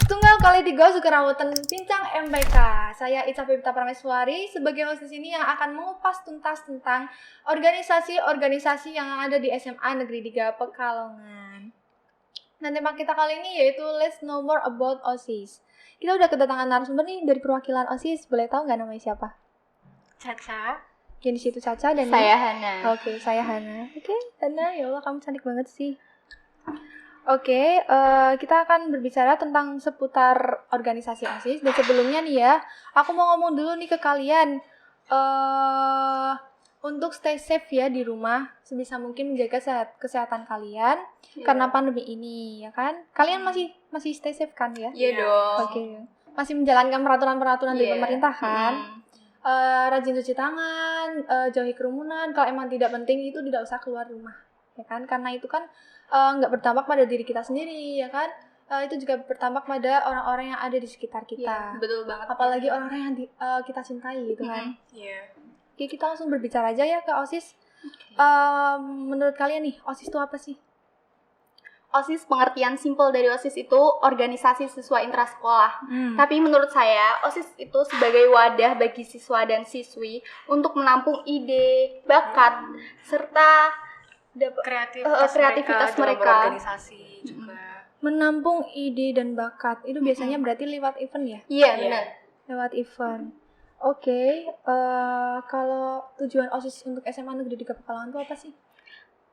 Setunggal kali 3 Sukarawatan Pincang MPK. Saya Ica Pipita Prameswari sebagai host di sini yang akan mengupas tuntas tentang organisasi-organisasi yang ada di SMA Negeri 3 Pekalongan. Nah, tema kita kali ini yaitu Let's Know More About OSIS. Kita udah kedatangan narasumber nih dari perwakilan OSIS. Boleh tahu nggak namanya siapa? Caca. Yang di situ Caca dan Saya Hana. Oke, saya Hana. Oke, Hana, ya Allah kamu cantik banget sih. Oke, kita akan berbicara tentang seputar organisasi OSIS. Dan sebelumnya nih ya, aku mau ngomong dulu nih ke kalian. Untuk stay safe ya di rumah, sebisa mungkin menjaga kesehatan kalian karena pandemi ini, ya kan? Kalian masih stay safe kan ya? Iya dong. Oke. Masih menjalankan peraturan-peraturan dari pemerintah kan? Rajin cuci tangan, jauhi kerumunan. Kalau emang tidak penting itu tidak usah keluar rumah, ya kan? Karena itu kan nggak berdampak pada diri kita sendiri, ya kan? Itu juga berdampak pada orang-orang yang ada di sekitar kita. Iya, betul banget. Apalagi orang-orang yang kita cintai gitu kan. Iya. Oke, kita langsung berbicara aja ya ke OSIS. Menurut kalian nih, OSIS itu apa sih? OSIS, pengertian simpel dari OSIS itu organisasi siswa intrasekolah. Tapi menurut saya, OSIS itu sebagai wadah bagi siswa dan siswi untuk menampung ide, bakat, serta kreativitas mereka dalam organisasi juga. Menampung ide dan bakat itu biasanya berarti lewat event ya? Iya, benar. Lewat event. Oke, kalau tujuan OSIS untuk SMA Negeri 3 Pekalongan itu apa sih?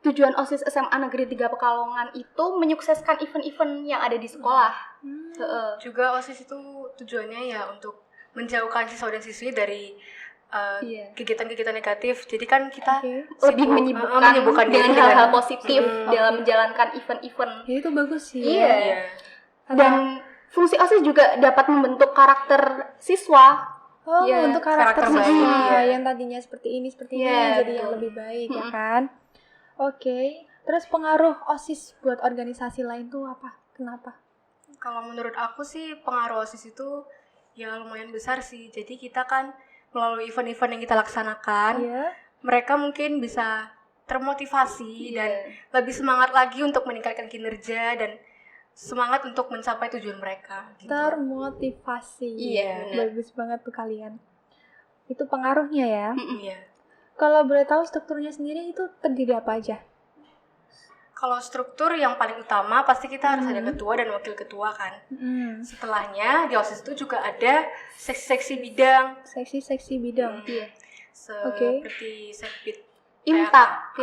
Tujuan OSIS SMA Negeri 3 Pekalongan itu menyukseskan event-event yang ada di sekolah. Juga OSIS itu tujuannya ya untuk menjauhkan siswa dan siswi dari kegiatan-kegiatan negatif. Jadi kan kita lebih menyibukkan dengan hal-hal positif dalam menjalankan event-event. Ya, itu bagus sih. Iya. Dan fungsi OSIS juga dapat membentuk karakter siswa. Untuk karakter baik, siswa yang tadinya seperti ini jadi yang lebih baik, ya kan? Oke. Terus pengaruh OSIS buat organisasi lain tuh apa? Kenapa? Kalau menurut aku sih pengaruh OSIS itu ya lumayan besar sih. Jadi kita kan melalui event-event yang kita laksanakan, mereka mungkin bisa termotivasi dan lebih semangat lagi untuk meningkatkan kinerja dan semangat untuk mencapai tujuan mereka. Gitu. Termotivasi. Iya. Bagus banget tuh kalian. Itu pengaruhnya ya. Iya. Kalau boleh tahu strukturnya sendiri itu terdiri apa aja? Kalau struktur yang paling utama pasti kita harus ada ketua dan wakil ketua kan. Setelahnya di OSIS itu juga ada seksi-seksi bidang. Seksi-seksi bidang. Seperti sekbid Imtak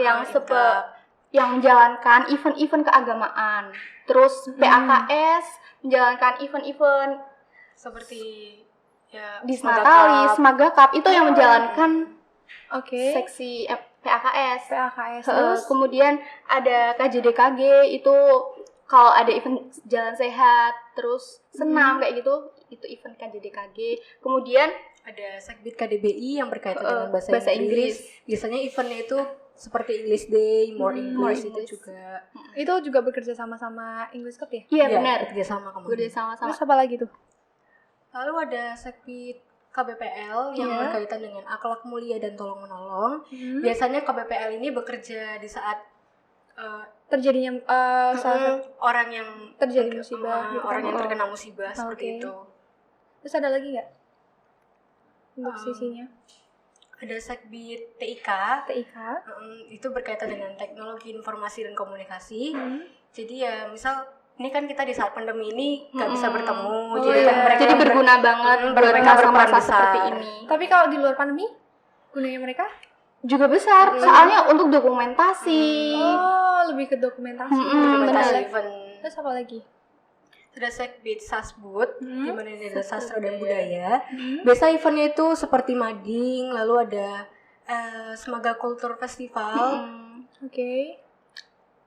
yang menjalankan event-event keagamaan. Terus PAKS menjalankan event-event seperti ya Disnatalis, Magakap itu yang menjalankan seksi PAKS. Terus kemudian ada KJDKG itu kalau ada event jalan sehat, terus senam kayak gitu, itu event KJDKG. Kemudian ada sekbid KDBI yang berkaitan dengan bahasa Inggris. Biasanya eventnya itu seperti English Day, More English itu juga. Itu juga bekerja sama English Cup ya? Iya, benar. Bekerja sama kamu. Terus apa lagi tuh? Lalu ada sekbid KBPL yang berkaitan dengan akhlak mulia dan tolong menolong. Biasanya KBPL ini bekerja di saat terjadinya orang yang terjadi musibah, orang yang terkena musibah seperti itu. Terus ada lagi nggak untuk sisinya? Ada sekbid TIK. Itu berkaitan dengan teknologi informasi dan komunikasi. Jadi ya misal ini kan kita di saat pandemi ini nggak bisa bertemu, jadi berguna banget buat masa-masa seperti ini. Tapi kalau di luar pandemi, gunanya mereka juga besar, soalnya untuk dokumentasi. Lebih ke dokumentasi. Event. Terus apa lagi? Ada sekbid Sasbud, di mana ini ada sastra dan budaya. Biasa eventnya itu seperti mading, lalu ada Semaga Kultur Festival.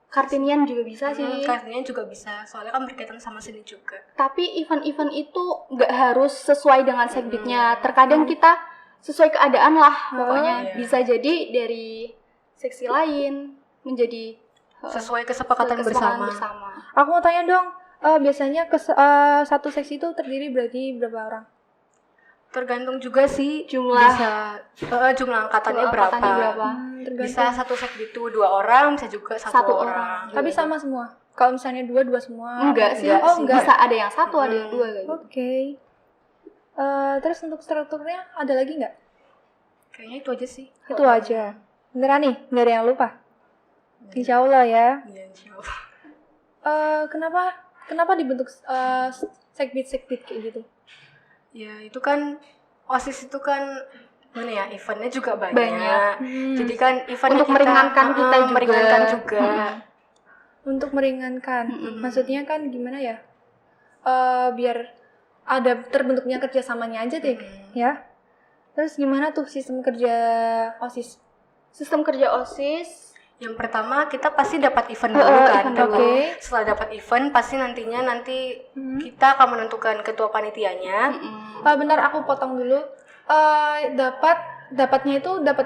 Kartinian juga bisa sih. Kartinian juga bisa, soalnya kan berkaitan sama seni juga. Tapi event-event itu nggak harus sesuai dengan sekbidnya. Terkadang kita sesuai keadaan lah, pokoknya bisa jadi dari seksi lain menjadi sesuai kesepakatan bersama. Aku mau tanya dong, biasanya satu seksi itu terdiri berarti berapa orang? Tergantung juga sih jumlah angkatannya berapa. Tergantung. Bisa satu sekbid itu 2 orang, bisa juga satu orang. Tapi sama semua. Kalau misalnya dua semua? Enggak sih. Oh, enggak. Bisa ada yang satu, ada yang dua kayak gitu. Oke. Terus untuk strukturnya ada lagi nggak? Kayaknya itu aja sih. Itu aja. Beneran nih, nggak ada yang lupa? Insya Allah ya. Iya, insya Allah. Kenapa dibentuk sekbid kayak gitu? Ya itu kan OSIS itu kan mana ya, eventnya juga banyak. Jadi kan eventnya untuk meringankan kita juga. Meringankan juga. Untuk meringankan. Maksudnya kan gimana ya? Biar ada terbentuknya kerjasamanya aja deh, ya. Terus gimana tuh sistem kerja OSIS? Sistem kerja OSIS, yang pertama kita pasti dapat event dulu kan. Okay. Setelah dapat event pasti nanti kita akan menentukan ketua panitianya. Bentar aku potong dulu. Dapat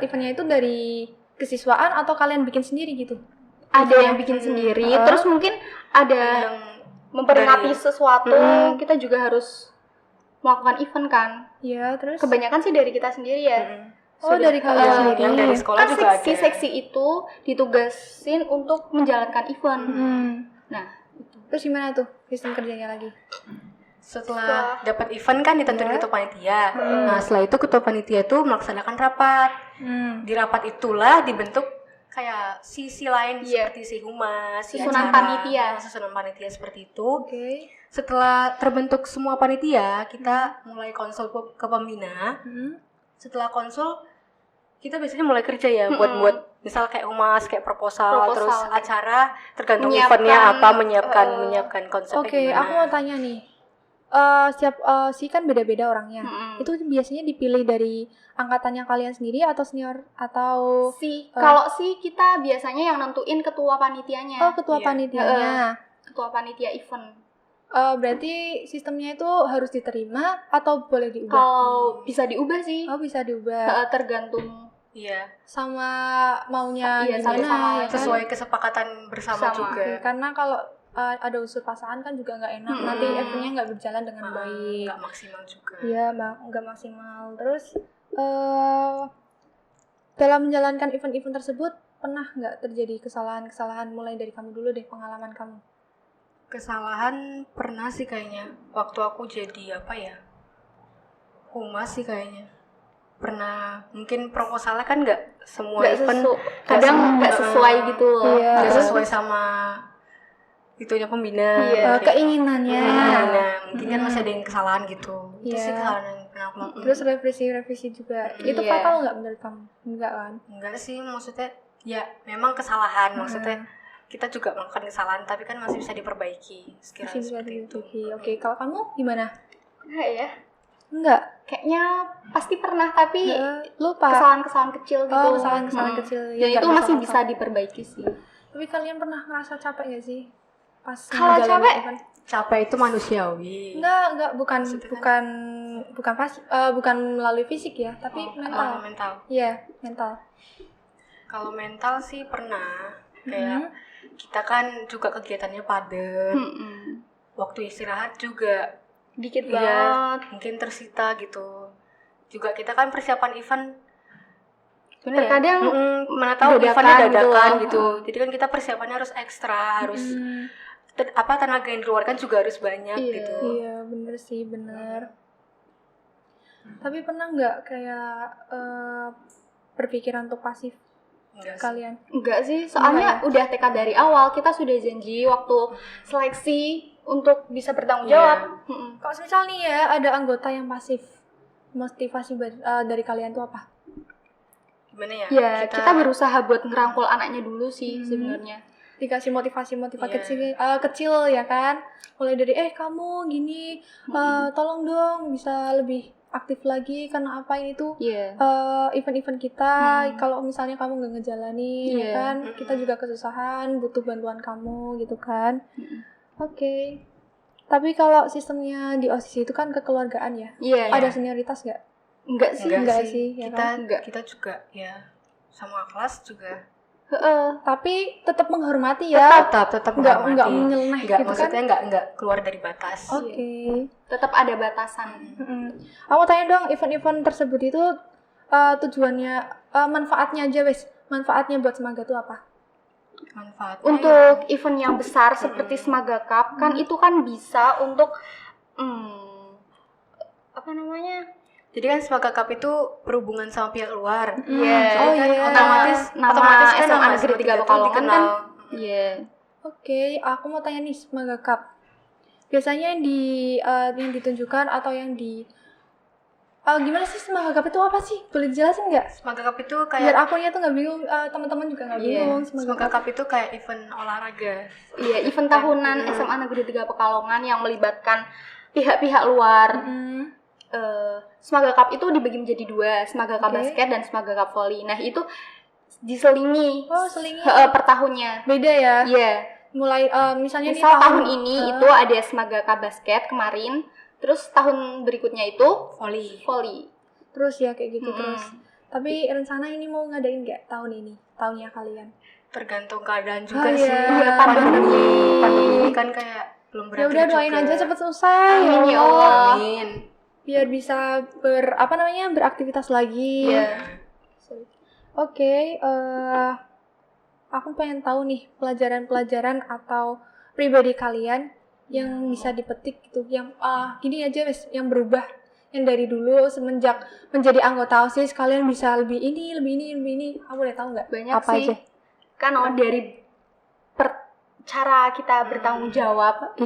eventnya itu dari kesiswaan atau kalian bikin sendiri gitu? Ada yang bikin sendiri, terus mungkin ada yang memperingati sesuatu, kita juga harus melakukan event kan. Iya, terus kebanyakan sih dari kita sendiri ya. Dari kalian sendiri. Yang dari sekolah kan juga seksi itu ditugasin untuk menjalankan event. Nah, terus gimana tuh sistem kerjanya lagi? Setelah dapat event kan ditentuin ketua panitia. Nah, setelah itu ketua panitia itu melaksanakan rapat. Di rapat itulah dibentuk kayak sisi lain seperti si humas, susunan panitia seperti itu. Setelah terbentuk semua panitia, kita mulai konsul ke pembina. Setelah konsul, kita biasanya mulai kerja ya buat misal kayak humas, kayak proposal terus acara tergantung eventnya apa, menyiapkan konsepnya gimana. Aku mau tanya nih. Kan beda-beda orangnya. Itu biasanya dipilih dari angkatannya kalian sendiri atau senior atau kalau kita biasanya yang nentuin ketua panitianya. Ketua panitianya. Ketua panitia event. Berarti sistemnya itu harus diterima atau boleh diubah? Kalau bisa diubah sih. Bisa diubah. Tergantung sama maunya gimana sama ya kan? Sesuai kesepakatan bersama juga. Karena kalau ada unsur pasangan kan juga nggak enak. Nanti eventnya nggak berjalan dengan baik. Nggak maksimal juga. Iya, nggak maksimal. Terus dalam menjalankan event-event tersebut pernah nggak terjadi kesalahan mulai dari kamu dulu deh, pengalaman kamu? Kesalahan pernah sih kayaknya. Waktu aku jadi humas sih kayaknya. Pernah, mungkin proposalnya kan nggak semua event kadang nggak sesuai gitu loh. Nggak sesuai sama itunya pembina, keinginannya. Mungkin kan masih ada yang kesalahan gitu. Itu sih kesalahan yang pernah aku lakukan. Terus revisi juga. Itu fatal nggak menurut kamu? Enggak kan? Enggak sih, maksudnya ya memang kesalahan. Maksudnya kita juga melakukan kesalahan, tapi kan masih bisa diperbaiki. Masih bisa diperbaiki. Oke, kalau kamu gimana? Enggak ya? Enggak. Kayaknya pasti pernah, tapi lupa. Kesalahan-kesalahan kecil gitu. Kesalahan kecil. Ya itu masih bisa diperbaiki sih. Tapi kalian pernah ngerasa capek nggak sih? Kalau capek itu manusiawi. Enggak, bukan melalui fisik ya, tapi mental. Iya, mental. Kalau mental sih pernah. Kayak kita kan juga kegiatannya padat. Waktu istirahat juga dikit banget. Mungkin tersita gitu. Juga kita kan persiapan event terkadang mana tahu eventnya dadakan gitu. Jadi kan kita persiapannya harus ekstra, harus tenaga yang dikeluarkan juga harus banyak gitu. Iya, bener sih, bener. Tapi pernah nggak kayak berpikiran untuk pasif? Kalian? Enggak sih, soalnya udah tekad dari awal. Kita sudah janji waktu seleksi untuk bisa bertanggung jawab. Kalau misal nih ya ada anggota yang pasif, motivasi dari kalian tuh apa? Gimana ya? Ya kita berusaha buat ngerangkul anaknya dulu sih sebenarnya. Dikasih motivasi kecil ya kan, mulai dari kamu gini, tolong dong bisa lebih aktif lagi karena apa ini tuh event-event kita. Kalau misalnya kamu nggak ngejalanin ya kan, kita juga kesusahan, butuh bantuan kamu gitu kan. Oke. Tapi kalau sistemnya di OSIS itu kan kekeluargaan ya. Ada senioritas nggak? Enggak sih. Kita juga ya sama kelas juga. Tapi tetap menghormati ya. Tetap menghormati. Enggak menyeleneh gitu maksudnya kan. Enggak keluar dari batas. Oke. Tetap ada batasan. Aku tanya dong, event-event tersebut itu tujuannya, manfaatnya aja wes. Manfaatnya buat Semaga tuh apa? Manfaatnya untuk event yang besar seperti Smaga Cup kan itu kan bisa untuk apa namanya? Jadi kan Smaga Cup itu berhubungan sama pihak luar. Otomatis kan SMA Negeri 3 Pekalongan kan. Oke, aku mau tanya nih Smaga Cup. Biasanya yang ditunjukkan atau yang gimana sih Smaga Cup itu apa sih? Boleh dijelasin nggak? Smaga Cup itu kayak... Biar akunya tuh nggak bingung, teman-teman juga nggak bingung. Smaga Cup itu kayak event olahraga. Iya, event tahunan SMA Negeri 3 Pekalongan yang melibatkan pihak-pihak luar. Smaga Cup itu dibagi menjadi 2, Smaga Cup basket dan Smaga Cup volley. Nah, itu diselingi per tahunnya. Beda ya? Iya. Mulai misalnya tahun ini itu ada Smaga Cup basket kemarin, terus tahun berikutnya itu volley. Terus ya kayak gitu terus. Tapi rencana ini mau ngadain nggak tahun ini? Tahunnya kalian? Tergantung keadaan juga sih. Pandemi kan kayak belum berakhir. Ya udah doain aja cepet selesai. Amin ya Allah. Amin. Biar bisa beraktivitas lagi. Oke, aku pengen tahu nih pelajaran-pelajaran atau pribadi kalian yang bisa dipetik gitu, yang gini aja wes, yang berubah, yang dari dulu semenjak menjadi anggota OSIS kalian bisa lebih ini. Aku boleh tahu nggak? Banyak apa sih. Aja? Kan dari cara kita bertanggung jawab,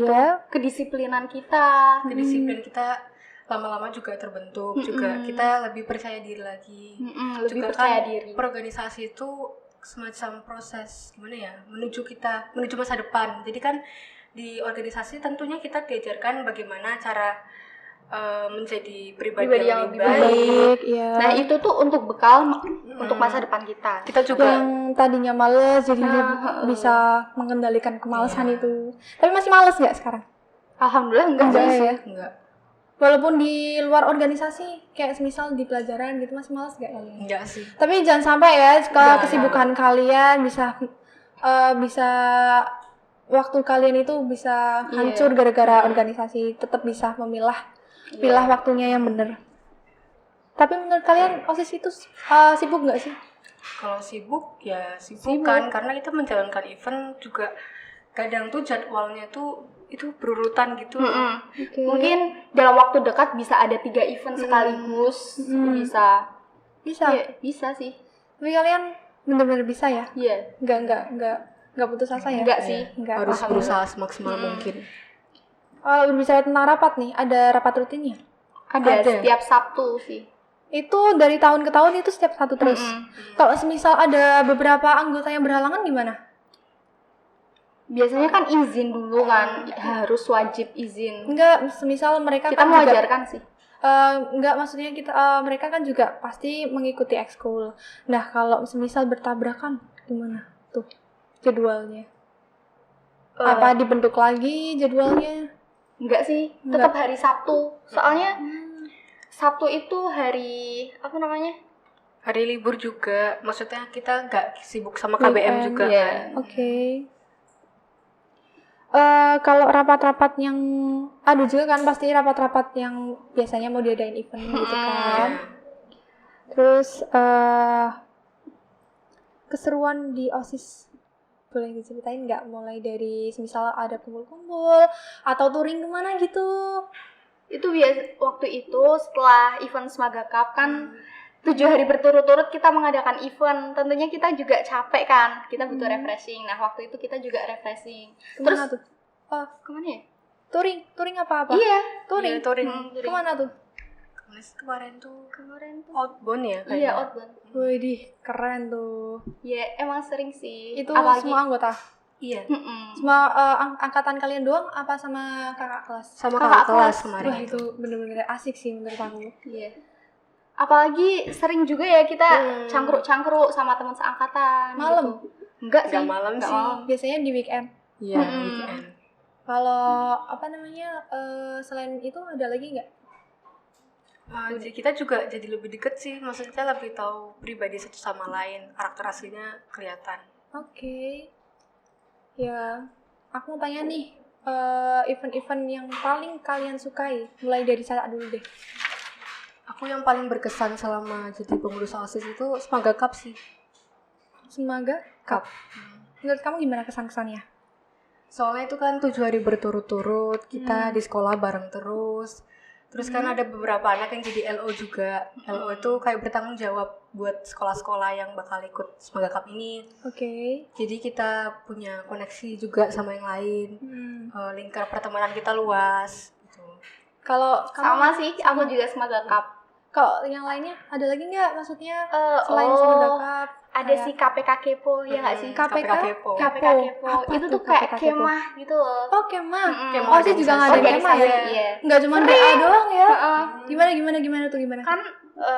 kedisiplinan kita. Kedisiplinan kita lama-lama juga terbentuk, juga kita lebih percaya diri lagi. Lebih percaya diri. Perorganisasi itu semacam proses menuju masa depan. Jadi kan di organisasi tentunya kita diajarkan bagaimana cara menjadi pribadi yang lebih baik. Nah, itu tuh untuk bekal untuk masa depan kita. Kita juga yang tadinya males jadi bisa mengendalikan kemalasan itu. Tapi masih males nggak sekarang? Alhamdulillah enggak. Walaupun di luar organisasi, kayak semisal di pelajaran gitu, masih malas gak kalian? Enggak sih. Tapi jangan sampai ya, kesibukan kalian bisa waktu kalian itu bisa hancur gara-gara organisasi. Tetap bisa pilah waktunya yang benar. Tapi menurut kalian OSIS itu sibuk gak sih? Kalau sibuk ya sibuk kan, karena kita menjalankan event juga kadang tuh jadwalnya tuh itu berurutan gitu. Mungkin dalam waktu dekat bisa ada 3 event sekaligus. Bisa. Ya, bisa sih. Tapi kalian benar-benar bisa ya? Iya. Enggak putus asa ya? Enggak sih. Harus berusaha semaksimal mungkin. Kalau berbicara tentang rapat nih, ada rapat rutinnya? Ada setiap Sabtu sih. Itu dari tahun ke tahun itu setiap Sabtu terus. Kalau semisal ada beberapa anggota yang berhalangan gimana? Biasanya kan izin dulu kan, harus wajib izin. Enggak, semisal mereka kita kan mengajarkan sih. Enggak, maksudnya mereka kan juga pasti mengikuti ekskul. Nah, kalau semisal bertabrakan gimana tuh jadwalnya? Apa dibentuk lagi jadwalnya? Enggak sih, tetap hari Sabtu. Soalnya Sabtu itu hari hari libur juga. Maksudnya kita enggak sibuk sama KBM juga kan. Oke. Kalau rapat-rapat yang ada juga kan pasti rapat-rapat yang biasanya mau diadain event gitu kan. Terus keseruan di OSIS boleh diceritain nggak? Mulai dari misal ada kumpul-kumpul atau touring kemana gitu? Itu waktu itu setelah event Smaga Cup kan 7 hari berturut-turut kita mengadakan event. Tentunya kita juga capek kan. Kita butuh refreshing. Nah, waktu itu kita juga refreshing. Kemana tuh? Kemana ya? Touring apa? Iya, touring. Kemana tuh? Kemarin tuh outbound ya kayaknya. Iya, outbound. Wih, keren tuh. Iya, emang sering sih. Itu semua anggota? Iya. Semua angkatan kalian doang apa sama kakak kelas? Sama kakak kelas kemarin. Wah, itu bener-bener asik sih menurut aku. Iya. Apalagi sering juga ya kita cangkruk-cangkruk sama teman seangkatan. Malam? Gitu. Enggak sih. Malam sih. Biasanya di weekend. Iya, weekend. Kalau selain itu ada lagi nggak? Jadi kita juga jadi lebih deket sih, maksudnya lebih tahu pribadi satu sama lain, karakter aslinya kelihatan. Oke. Ya, aku mau tanya nih, event-event yang paling kalian sukai, mulai dari Caca dulu deh. Aku yang paling berkesan selama jadi pengurus OSIS itu Smaga Cup sih. Smaga Cup. Menurut kamu gimana kesan-kesannya? Soalnya itu kan 7 hari berturut-turut kita di sekolah bareng terus. Terus kan ada beberapa anak yang jadi LO juga. LO itu kayak bertanggung jawab buat sekolah-sekolah yang bakal ikut Semoga Cup ini. Oke. Jadi kita punya koneksi juga sama yang lain. Lingkar pertemanan kita luas. Gitu. Kalau sama sih, aku juga Semoga Cup. Kalau yang lainnya ada lagi nggak? Maksudnya selain Semoga Cup? Ada si KPK Kepo, ya nggak sih? KPK Kepo. KPK Kepo. Itu tuh kayak kemah gitu loh. Oh, kemah. Oh, sih juga nggak ada kemah ya? Iya. Nggak cuma DA doang ya? Gimana tuh? Kan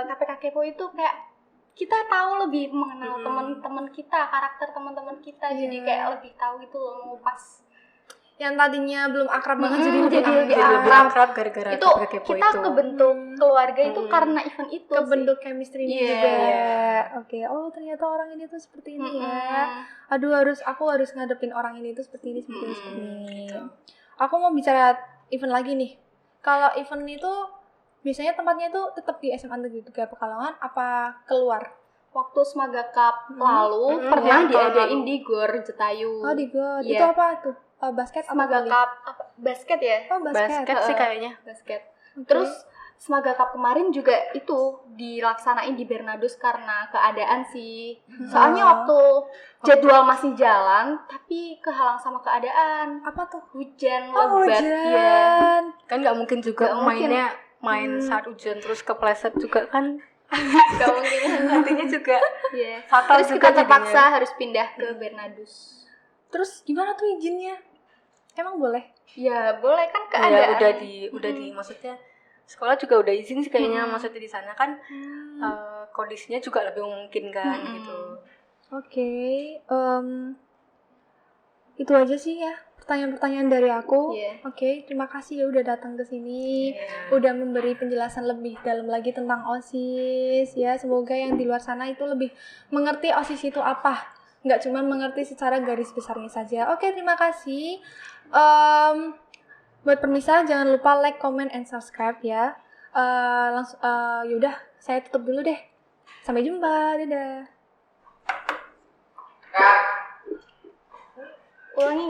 KPK Kepo itu kayak kita tahu lebih mengenal teman-teman kita, karakter teman-teman kita. Jadi kayak lebih tahu gitu loh, ngupas. Yang tadinya belum akrab banget jadi lebih akrab gara-gara itu kita kebentuk keluarga itu karena event itu kebentuk chemistry juga. Oke. Oh, ternyata orang ini tuh seperti ini ya. Aduh, aku harus ngadepin orang ini tuh seperti ini. Aku mau bicara event lagi nih. Kalau event itu biasanya tempatnya itu tetap di SMA Negeri 3 Pekalongan apa keluar? Waktu Semoga Cup lalu pernah diadain di Gor Jetayu. Oh, di Gor. Itu apa tuh? Basket Semoga Cup basket ya? Oh, basket sih kayaknya. Basket. Terus Semoga Cup kemarin juga itu dilaksanain di Bernadus karena keadaan sih. Soalnya waktu jadwal masih jalan tapi kehalang sama keadaan. Apa tuh? Hujan lebat ya. Kan nggak mungkin juga main saat hujan terus kepleset juga kan. Gak mungkin. Nantinya juga fatal. Terus kita terpaksa harus pindah ke Bernadus. Terus gimana tuh izinnya? Emang boleh? Ya boleh kan keadaan. Ya udah di maksudnya sekolah juga udah izin sih kayaknya, maksudnya di sana kan kondisinya juga lebih memungkinkan gitu. Oke. Itu aja sih ya pertanyaan-pertanyaan dari aku. Oke, terima kasih ya udah datang ke sini, udah memberi penjelasan lebih dalam lagi tentang OSIS ya. Semoga yang di luar sana itu lebih mengerti OSIS itu apa. Nggak cuma mengerti secara garis besarnya saja. Oke, terima kasih. Buat pemirsa jangan lupa like, comment, and subscribe ya. Yaudah, saya tutup dulu deh. Sampai jumpa, dadah. Ulangi.